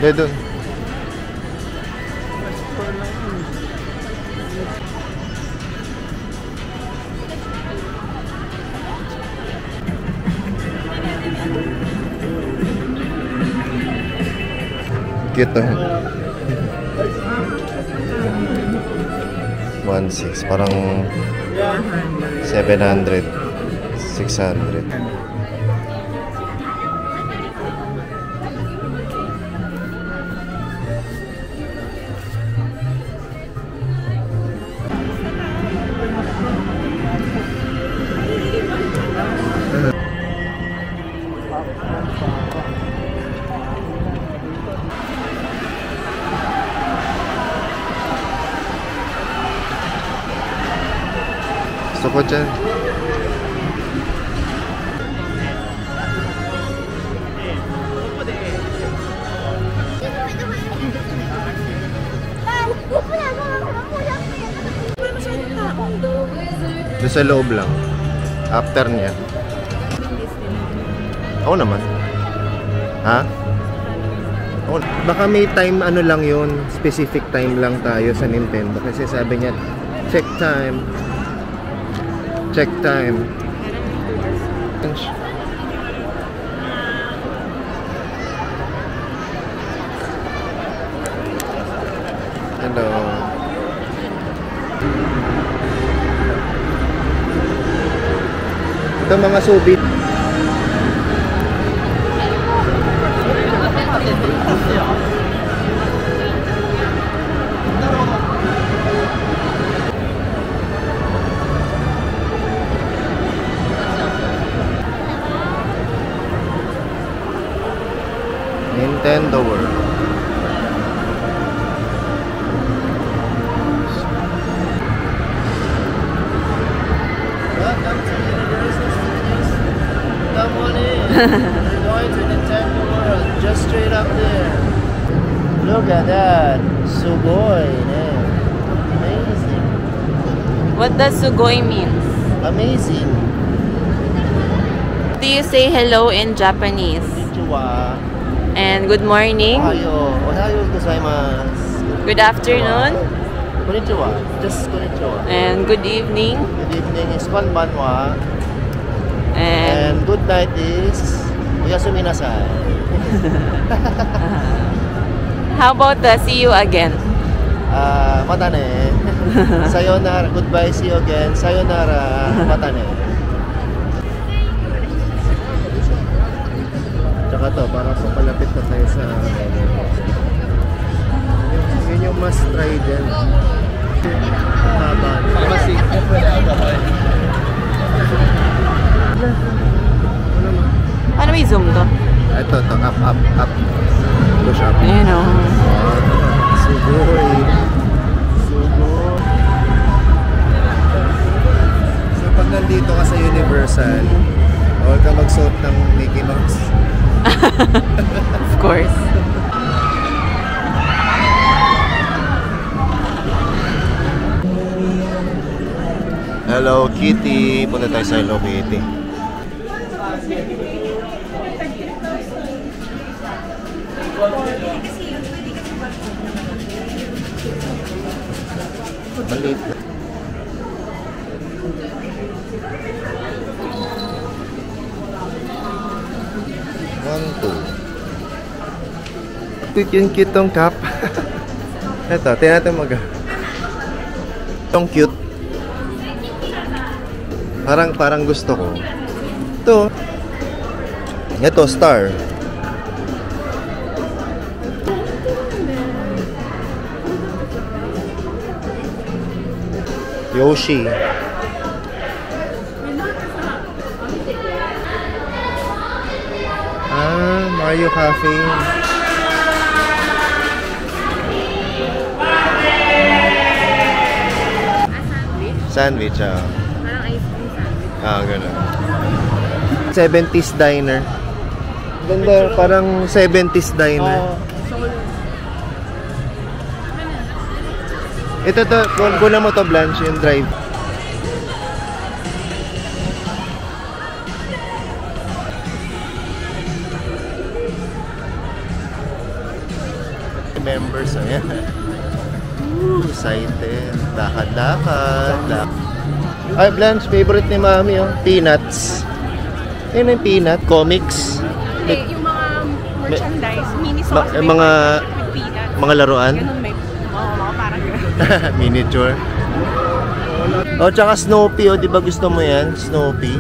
De doon. Cute to. 1.6 parang 700 600. Gusto ko dyan. Doon sa loob lang. After niya. Oo naman. Ha? Oo. Baka may time ano lang yun. Specific time lang tayo sa Nintendo. Kasi sabi niya, check time. Check time. Hello. Ito mga subit. Nintendo World. Welcome to Universal Studios. Come on in. We're going to Nintendo World, just straight up there. Look at that. Sugoi. Amazing. What does sugoi means? Amazing. Do you say hello in Japanese? Konnichiwa. And good morning. Ohayo. Ohayo gozaimasu. Good afternoon. Konnichiwa. Just konnichiwa. And good evening. Good evening is konbanwa. And And good night is oyasumi nasai. how about see you again? Mata ne. Sayonara. Goodbye. See you again. Sayonara. Mata ne. Tsaka to, parang papalapit na tayo sa yun yung must try din. Haba. Paano may zoom to? Ito, up. Push up. Ayun o. Sugoi. So pag nandito ka sa Universal, bawal ka magsuot ng Mickey Mouse. Of course. Hello Kitty. Punta tayo sa Hello Kitty. Maliit na. Cute tong cup. Ito, tingnan natin Itong cute. Parang gusto ko. Ito, star. Yoshi. Mario Cafe. Sandwich, Parang ice cream sandwich. Gano'n. 70s diner. Ganda, parang 70s diner. Ito to, kunan mo to Blanche, yung drive. members. Ayan. Excited. Lakad-lakad. Ay, Blanche, favorite ni Mami, oh. Peanuts. Ayun yung peanut, comics. Hindi, yung mga merchandise, mini sauce. Mga laruan. Ganun may, mga parang ganun. Miniature. Oh, tsaka Snoopy, oh. Di ba gusto mo yan? Snoopy.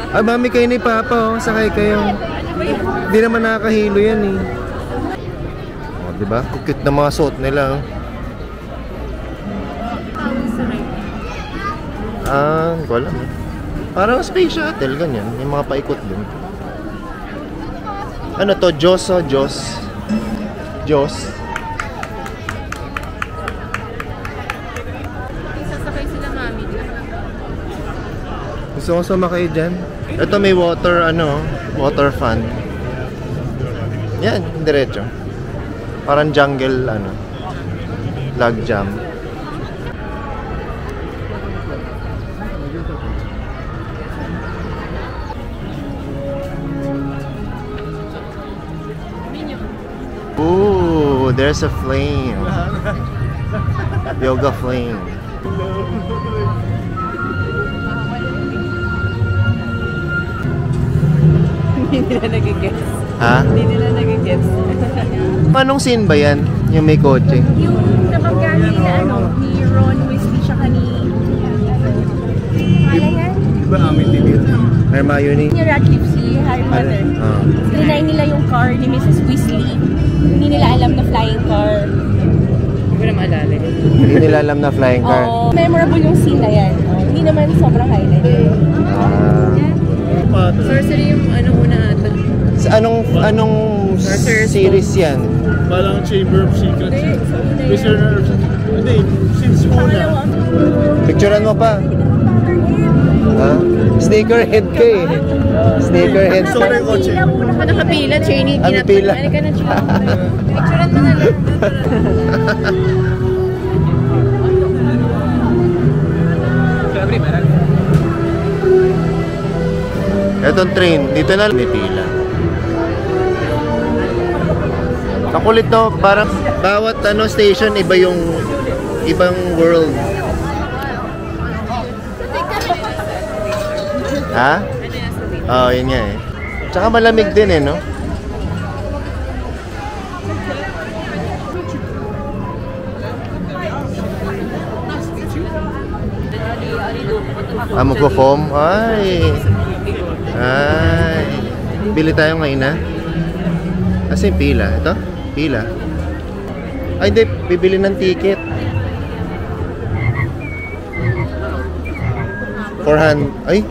Ay, Mami, kayo ni Papa, oh. Sakay kayo. Hindi naman nakakahilo yan, eh. Oh, di ba? Cute na mga suot nila, oh. Hindi ko alam, eh. Parang space shuttle, ganyan. Yung mga paikot din. Ano to? Diyos, oh. Diyos. Diyos. Sasakay sila, Mami. Gusto ko sumakay dyan. Ito may water, water fun. Yan, diretso. Parang jungle, log jam. Ooh, there's a flame. Yoga flame. Hindi nila nag-guess. Ha? Hindi nila nag-guess. Anong scene ba yan? Yung may kotse? Yung nabangga nila, ni Ron Weasley siya Pangalan yan? Diba amin din? Hermione? Ni Radcliffe, si Harry Potter. Trinay nila yung car ni Mrs. Weasley. Hindi nila alam na flying car. Hindi ko na maalala. Hindi nila alam na flying car. Oo. Memorable yung scene na yan. Hindi naman sobrang highlight. Sorcery yung una ata. Sa anong series yan? Parang Chamber of Secrets. Hindi, sa una yan. Prisoner of... Hindi, since una. Picturean mo pa. Ha? Sneakerhead ka eh. Sneakerhead ka. Sorry, kotse. Nakapila, Cheney. Ano pila? Ano ka na, Cheney? Picturean mo na lang. Etong train, dito na may pila. Kakulit to, parang bawat station iba yung ibang world. Ha? Oo, yun nga eh. Tsaka malamig din eh, no? Magpo-foam? Ay! Bili tayo ngayon, ha? Kasi pila. Ito? Pila. Ay, hindi. Bibili ng ticket. 400. Ay!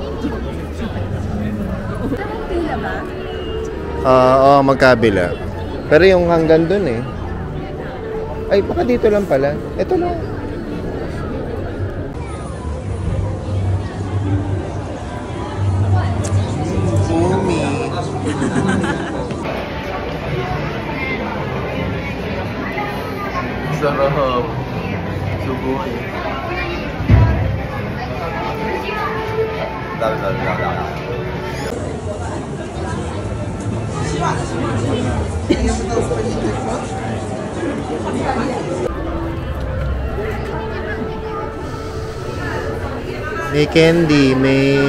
Oo, magkabila. Pero yung hanggang dun eh. Ay, baka dito lang pala. Ito lang. Sarap. Subuhay. Dal. May candy, may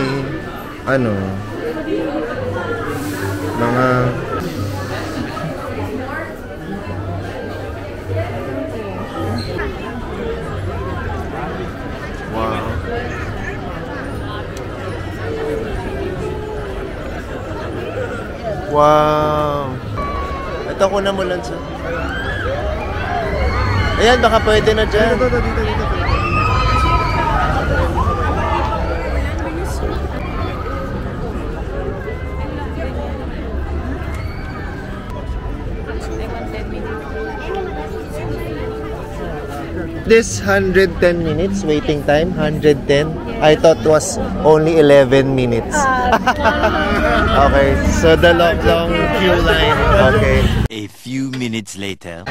mga wow. Ito ko na mulan sa. Ayan, baka pwede na dyan. Dito. This 110 minutes waiting time, 110. I thought was only 11 minutes. Okay, so the long queue line. Okay. A few minutes later.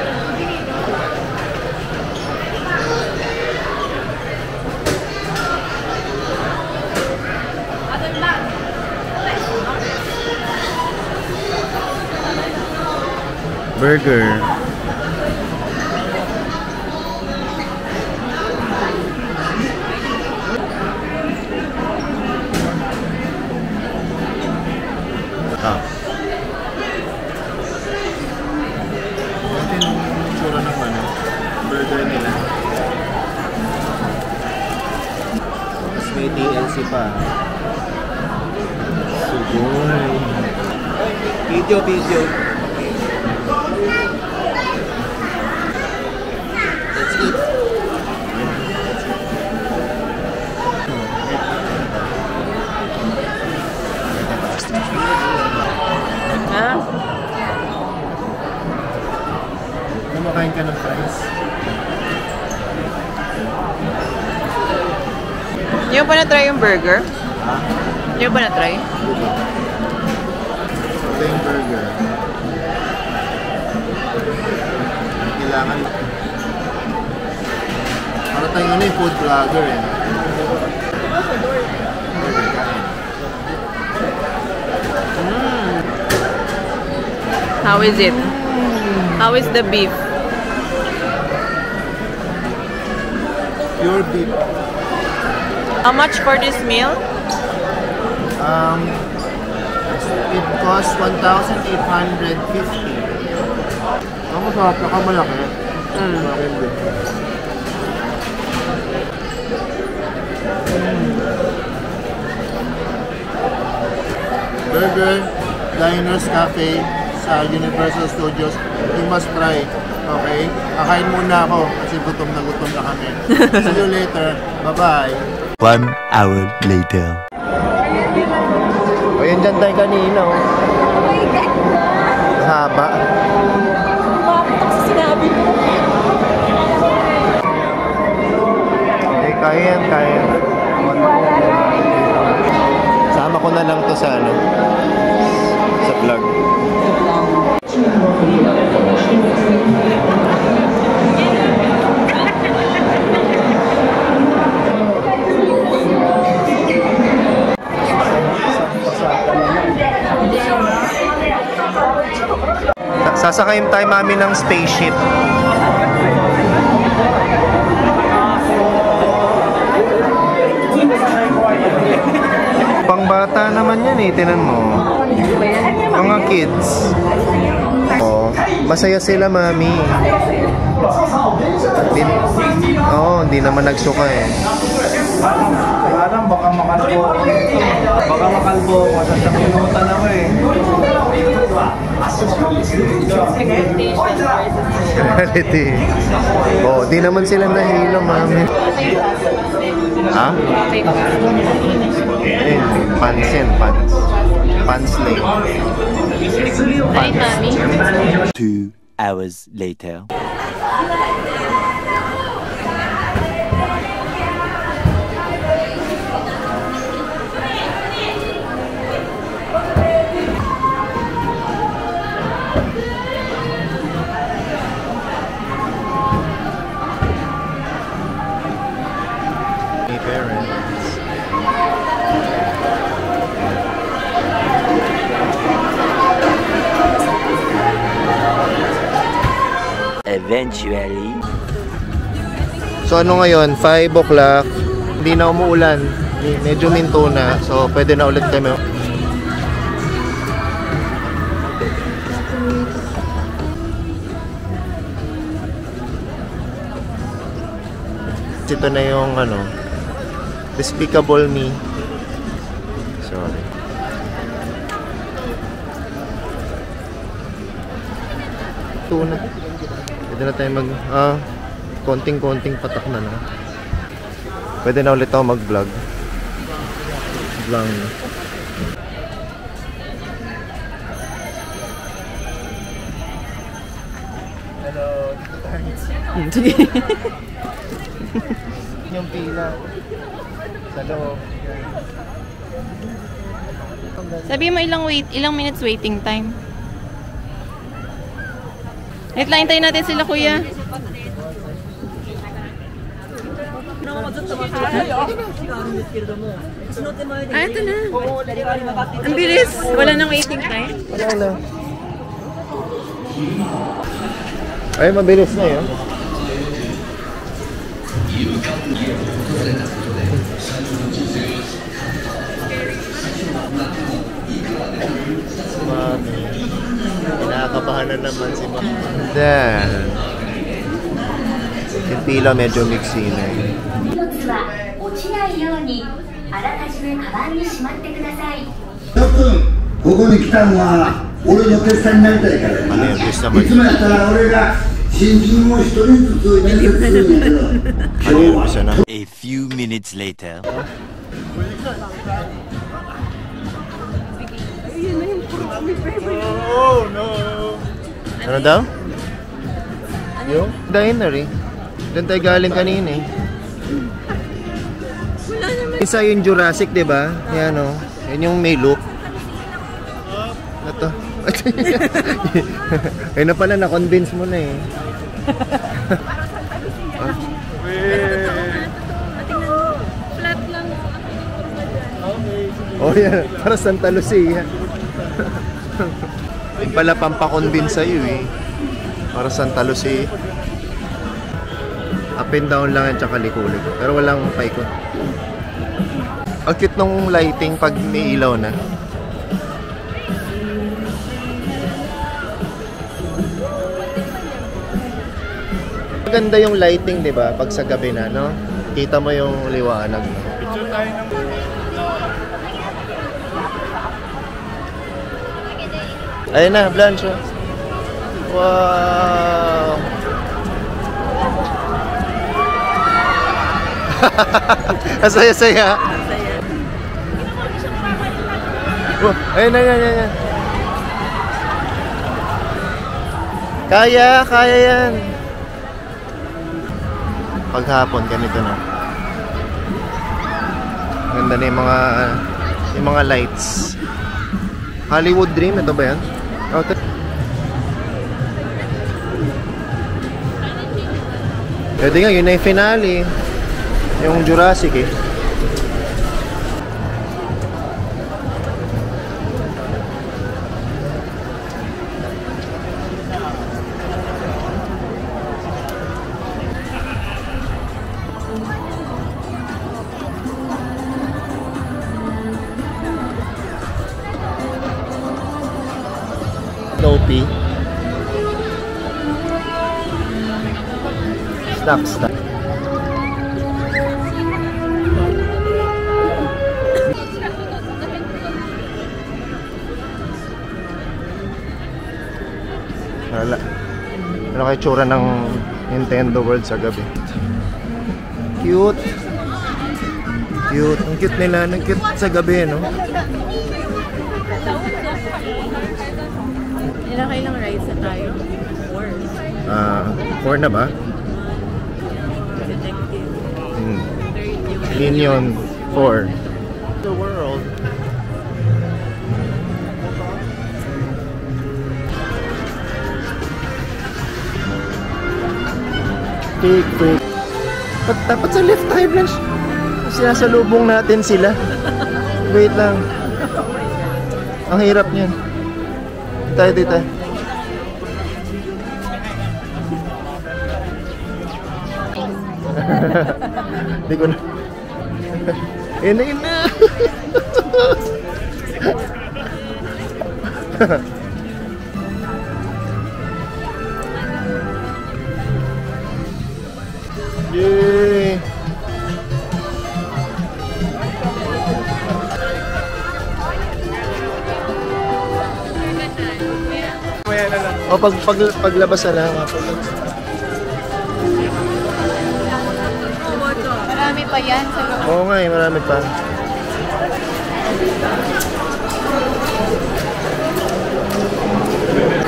Burger. Ah. Natin yung tsura ng ano, burger nila. Tapos may TLC pa. Sugoy. Video. Let's eat. Ha? Kumakain ka ng fries. Hindi mo pa na-try yung burger? Hindi mo pa na-try? Ito yung burger. Kailangan para tayong ano yung food vlogger eh. How is it? How is the beef? Pure beef. How much for this meal? It costs 1,850. Ang masarap, nakamalaki. Burger, Diners Cafe sa Universal Studios. You must try. Okay? Kakain muna ako kasi gutom na kami. See you later. Bye-bye. 1 hour later. O, yan dyan tayo kanina. Oh. Haba. Mapatak sa sinabi mo. Okay, kaya yan. Sama ko na lang to sa ano, sa vlog. Sasakayin tayo mami ng spaceship. Pangbata naman yan eh, tinan mo. Mga kids. Oh, masaya sila mami. Hindi naman nagsuka eh. Parang baka makalbo. Masasakinutan ako eh. Reality. Oh, di naman sila nahilo mami. Ha? Pants lane. Ay, mami. 2 hours later. Eventually. So ano ngayon, 5 o'clock, hindi na umuulan, medyo minto na, so pwede na ulit kami. Ito na yung ano, Despicable Me. Sorry. Ito na. Pwede na tayo konting-konting patak na na. Pwede na ulit ako mag-vlog. Vlog na. Hello, Sige. yung pila. Sa loob. Sabi mo ilang minutes waiting time. Wait lang, hintayin natin sila kuya. Ah, ito na. Ang bilis. Wala nang waiting time. Wala na. Ay, mabilis na yun. Mami. Kinakabahan na naman si Mami. Then, yung pila medyo mixy na eh. 荷物は落ちないようにあらかじめカバンにしまってください。ここに来たのは俺の手伝いになりたいからな。いつもやったら俺が新人を一人ずつ面接するんだけど、今日は A few minutes later. Oh no! Ano daw? Yung diner eh. Doon tayo galing kanina eh. Isa yung Jurassic, di ba? Yan o. Yan yung may loop. Ito. Kaya na pala, na-convince mo na eh. Flat lang. Oh yan, para Santa Lucia. Yung pala pampakonvince sa'yo eh. Para Santa Lucia. Up and down lang yan tsaka liko-liko. Pero walang paikot. Ang cute nung lighting pag may ilaw na. Maganda yung lighting, di ba? Pag sa gabi na, no? Kita mo yung liwanag. Ayun na, Blanche. Wow! Asaya-saya. Oh, ayun na, yan. Kaya yan. Paghapon, ganito na. Ganda na yung mga lights. Hollywood Dream, ito ba yan? Oh, pwede nga, yun na yung finale. Yung Jurassic eh. Snoopy. Stop. Wala. Ano kayo tsura ng Nintendo World sa gabi? Cute. Ang cute nila. Ang cute sa gabi, no? Ilang rides na tayo? 4 na ba? Minion 4. The world. Big break. Dapat sa left tayo, Blanche. Sinasalubong natin sila. Wait lang. Ang hirap niyan. Dito. Hindi ko na. Ina. Yay! O paglabas na lang. Marami pa yan sa loob. Oo nga eh, marami pa.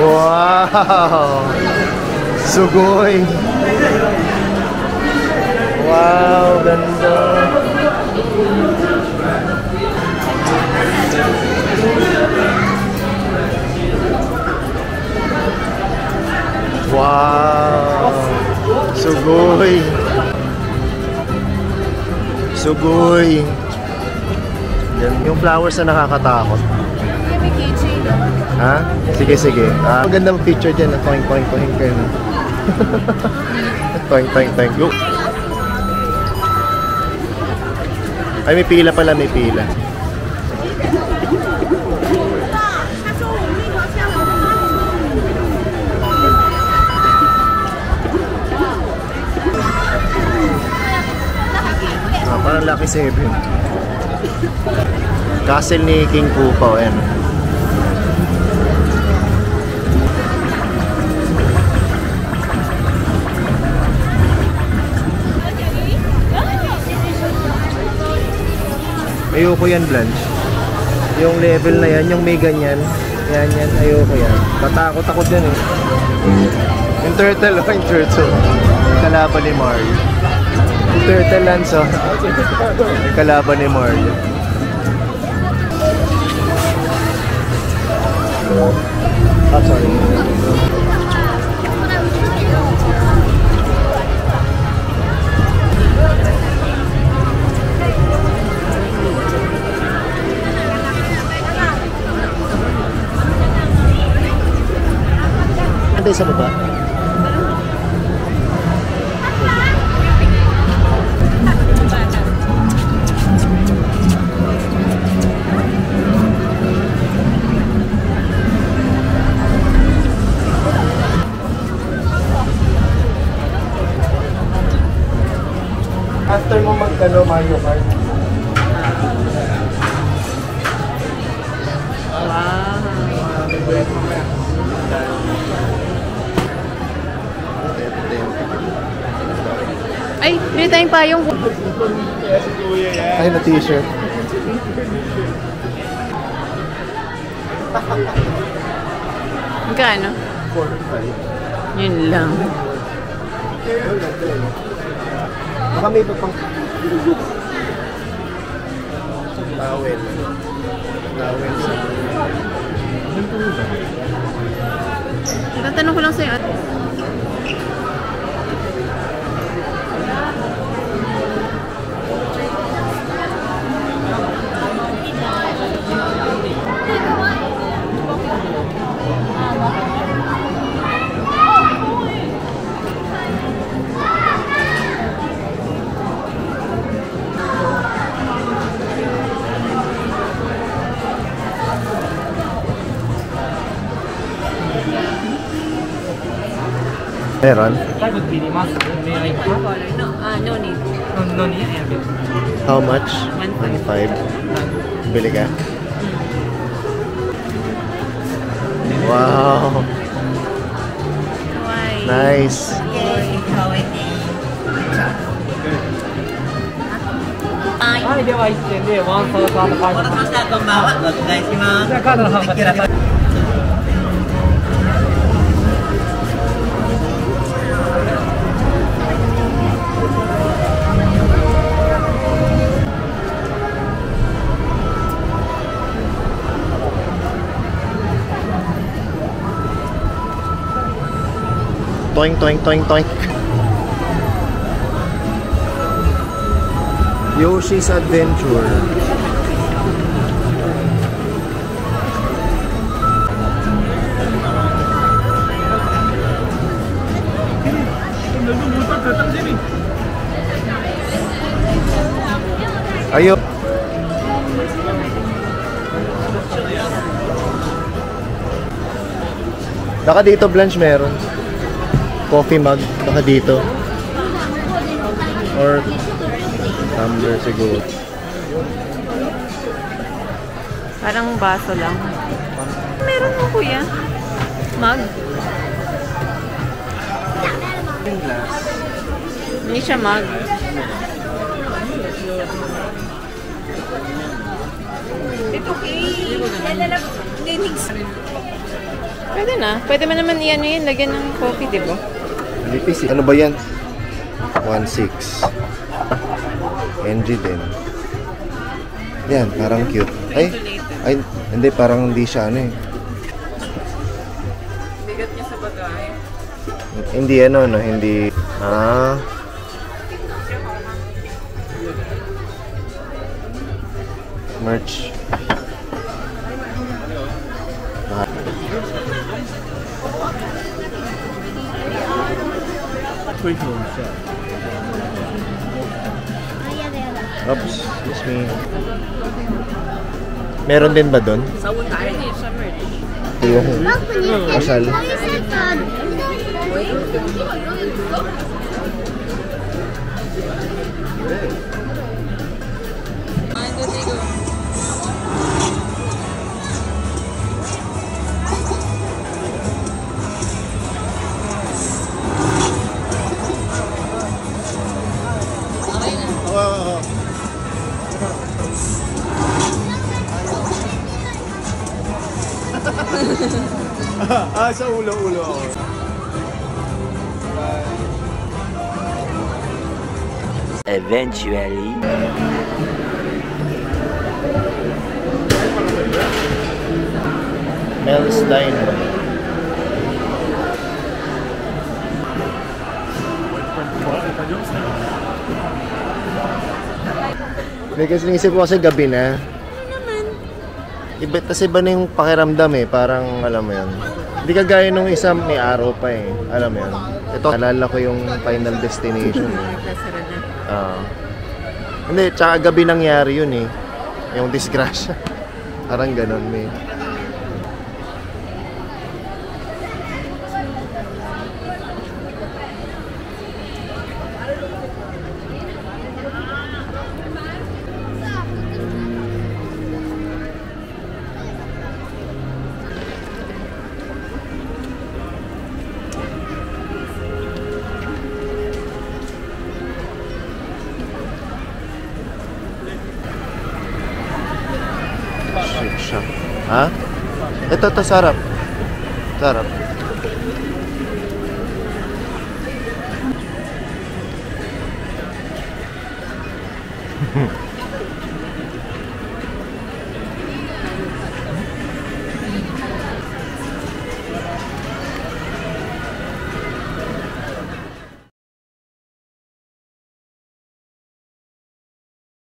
Wow! Sugoy! Wow, ganda! Wow! Sugoy! Sugoy! Yan, yung flowers na nakakatakot. May keychain Ha? Sige, sige. Magandang picture dyan. Toing, toing, toing kayo. Toing, toing, toing. Go! Ay, may pila pala, may pila. Parang Lucky 7. Castle ni King Koopa, ayan. Ayoko yan, Blanche. Yung level na yan, yung may ganyan. Yan, ayoko yan. Matakot ako dyan eh. Yung turtle, yung turtle. Kalaban ni Mario. Yung turtle lands, oh. Yung kalaban ni Mario. Ah, sorry. Antay sa baba. After mo magkano Mario Kart? Ay, bili tayong payong. Ay, na t-shirt. Magkano? 45. Yun lang. Baka may iba pang towel. Towel sa... Tatanong ko lang sa'yo at... Meron? No need. How much? 1.5. 1.5. Bili ka? Wow! Kawaii. Nice! Toing, toing, toing, toing. Yoshi's Adventure. Ayo. Baka dito, Blanche, meron. Coffee mug, baka dito. Or tumbler siguro. Parang baso lang. Meron mo, kuya. Mug. Hindi siya mug. Pwede na. Pwede mo naman iyan yun. Lagyan ng coffee, di ba? Nipis. Ano ba yan? 1.6. NG din. Yan, parang cute. Ay, hindi, parang hindi siya ano eh. Bigat niya sa bagay. Hindi ano, no? Hindi. Ah. Merch. Oops, excuse me. Meron din ba doon? Yung kasal. Sa ulo-ulo ako. Eventually. Mel's Diner. Hindi kasi naisip ko kasi gabi na. Iba, kasi iba na yung pakiramdam eh. Parang alam mo yun. Hindi kagaya nung isa may araw pa eh. Alam mo yun. Ito, nalala ko yung Final Destination eh. Hindi, tsaka gabi nangyari yun eh. Yung disgrasya. Parang ganon may. Shake. Ha? Ito, sarap. Sarap.